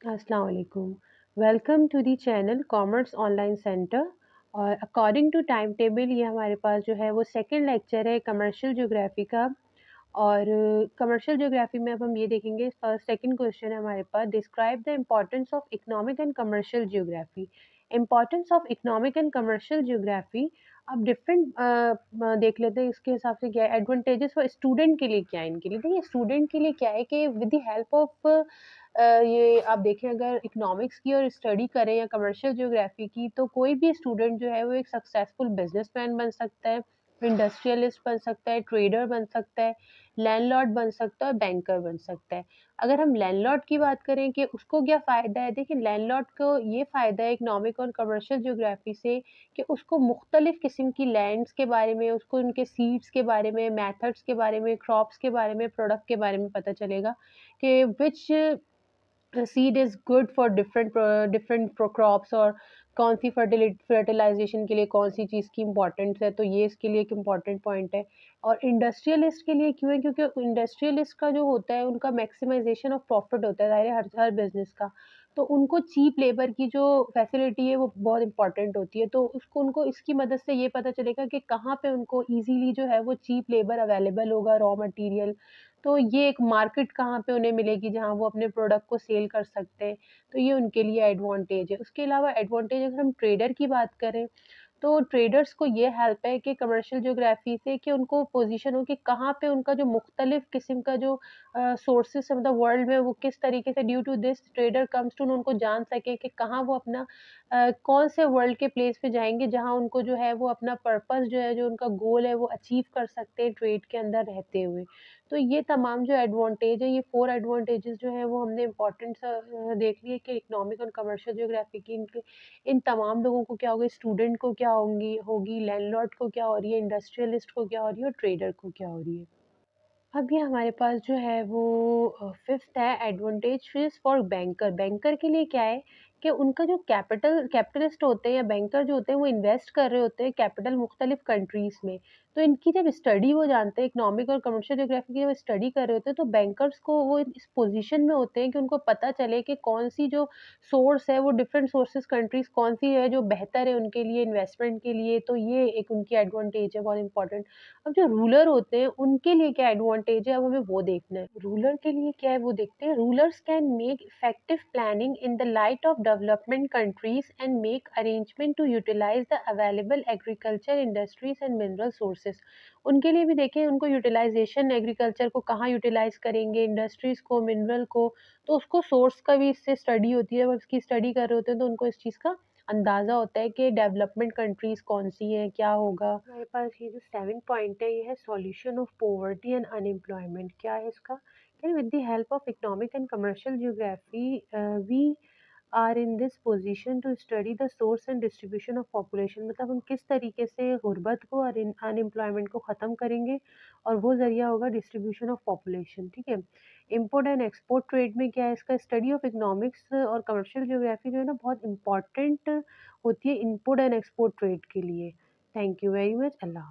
अस्सलाम वालेकुम। Welcome to the channel commerce online centre. और अकॉर्डिंग टू टाइम टेबल ये हमारे पास जो है वो सेकंड लेक्चर है कमर्शियल ज्योग्राफी का। और कमर्शियल ज्योग्राफी में अब हम ये देखेंगे, फर्स्ट सेकंड क्वेश्चन है हमारे पास, describe the importance of economic and commercial geography. Importance of economic and commercial geography. अब डिफरेंट देख लेते हैं इसके हिसाब से क्या है एडवांटेजेस फॉर स्टूडेंट के लिए, क्या है इनके लिए। देखिए स्टूडेंट के लिए क्या है कि विद द हेल्प ऑफ ये आप देखें, अगर इकोनॉमिक्स की और स्टडी करें या कमर्शियल ज्योग्राफी की, तो कोई भी स्टूडेंट जो है वो एक सक्सेसफुल बिजनेसमैन बन सकता है, इंडस्ट्रियलिस्ट बन सकता है, ट्रेडर बन सकता है, लैंडलॉर्ड बन सकता है और बैंकर बन सकता है। अगर हम लैंडलॉर्ड की बात करें कि उसको क्या फ़ायदा है, देखिए लैंडलॉर्ड को ये फ़ायदा है इकोनॉमिक और कमर्शियल ज्योग्राफी से कि उसको मुख्तलिफ किस्म की लैंड्स के बारे में, उसको उनके सीड्स के बारे में, मेथड्स के बारे में, क्रॉप्स के बारे में, प्रोडक्ट के बारे में पता चलेगा कि which seed is good for different crops, और कौन सी फर्टिलाइजेशन के लिए कौन सी चीज़ की इम्पोर्टेंस है, तो ये इसके लिए एक इम्पॉर्टेंट पॉइंट है। और इंडस्ट्रियलिस्ट के लिए क्यों है, क्योंकि इंडस्ट्रियलिस्ट का जो होता है उनका मैक्सिमाइजेशन ऑफ प्रॉफिट होता है, ज़ाहिर है हर बिजनेस का। तो उनको चीप लेबर की जो फैसिलिटी है वो बहुत इंपॉर्टेंट होती है, तो उसको उनको इसकी मदद से ये पता चलेगा कि कहाँ पे उनको इजीली जो है वो चीप लेबर अवेलेबल होगा, रॉ मटेरियल। तो ये एक मार्केट कहाँ पे उन्हें मिलेगी जहाँ वो अपने प्रोडक्ट को सेल कर सकते हैं, तो ये उनके लिए एडवांटेज है। उसके अलावा एडवांटेज अगर हम ट्रेडर की बात करें, तो ट्रेडर्स को ये हेल्प है कि कमर्शियल ज्योग्राफी से कि उनको पोजीशन हो कि कहाँ पे उनका जो मुख्तलिफ किस्म का जो सोर्सेस है, मतलब वर्ल्ड में वो किस तरीके से, due to this trader comes to, उनको जान सके कि कहाँ वो अपना कौन से वर्ल्ड के प्लेस पे जाएंगे जहाँ उनको जो है वो अपना पर्पस जो है, जो उनका गोल है वो अचीव कर सकते हैं ट्रेड के अंदर रहते हुए। तो ये तमाम जो एडवांटेज है, ये 4 एडवांटेजेस जो हैं वो हमने इम्पोर्टेंट देख लिए कि इकोनॉमिक और कमर्शियल ज्योग्राफी की इनके इन तमाम लोगों को क्या होगा, स्टूडेंट को क्या होगी, लैंडलॉर्ड को क्या हो रही है, इंडस्ट्रियलिस्ट को क्या हो रही है और ट्रेडर को क्या हो रही है। अब ये हमारे पास जो है वो फिफ्थ है एडवांटेज फॉर बैंकर। बैंकर के लिए क्या है कि उनका जो कैपिटलिस्ट होते हैं या बैंकर जो होते हैं वो इन्वेस्ट कर रहे होते हैं कैपिटल मुख्तलिफ कंट्रीज में। तो इनकी जब स्टडी वो जानते हैं, इकोनॉमिक और कमर्शियल ज्योग्राफी की जब स्टडी कर रहे होते हैं, तो बैंकर्स को वो इस पोजीशन में होते हैं कि उनको पता चले कि कौन सी जो सोर्स है, वो डिफरेंट सोर्सेज कंट्रीज कौन सी है जो बेहतर है उनके लिए इन्वेस्टमेंट के लिए। तो ये एक उनकी एडवांटेज है बहुत इंपॉर्टेंट। अब जो रूलर होते हैं उनके लिए क्या एडवांटेज है, अब हमें वो देखना है। रूलर के लिए क्या है वो देखते हैं। Rulers can make effective planning in the light of development countries and make arrangement to utilize the available agriculture industries and mineral sources. उनके लिए भी देखें, उनको यूटिलाइजेशन, एग्रीकल्चर को कहाँ यूटिलाइज करेंगे, इंडस्ट्रीज को, मिनरल को, तो उसको सोर्स का भी इससे स्टडी होती है। जब उसकी स्टडी कर रहे होते हैं तो उनको इस चीज़ का अंदाज़ा होता है कि डेवलपमेंट कंट्रीज़ कौन-सी हैं, क्या होगा। हमारे पास ये जो 7 पॉइंट है, ये है solution of poverty and unemployment. क्या है इसका? कि with the help of economic and commercial geography we are in this position to study the source and distribution of population. मतलब हम किस तरीके से गुर्बत को और अनएम्प्लॉयमेंट को ख़त्म करेंगे, और वो ज़रिया होगा डिस्ट्रीब्यूशन ऑफ पॉपुलेशन, ठीक है। इम्पोर्ट एंड एक्सपोर्ट ट्रेड में क्या है इसका, स्टडी ऑफ इकोनॉमिक्स और कमर्शियल ज्योग्राफी जो है ना बहुत इंपॉर्टेंट होती है इम्पोर्ट एंड एक्सपोर्ट ट्रेड के लिए। Thank you very much. अल्लाह हाफ़िज़।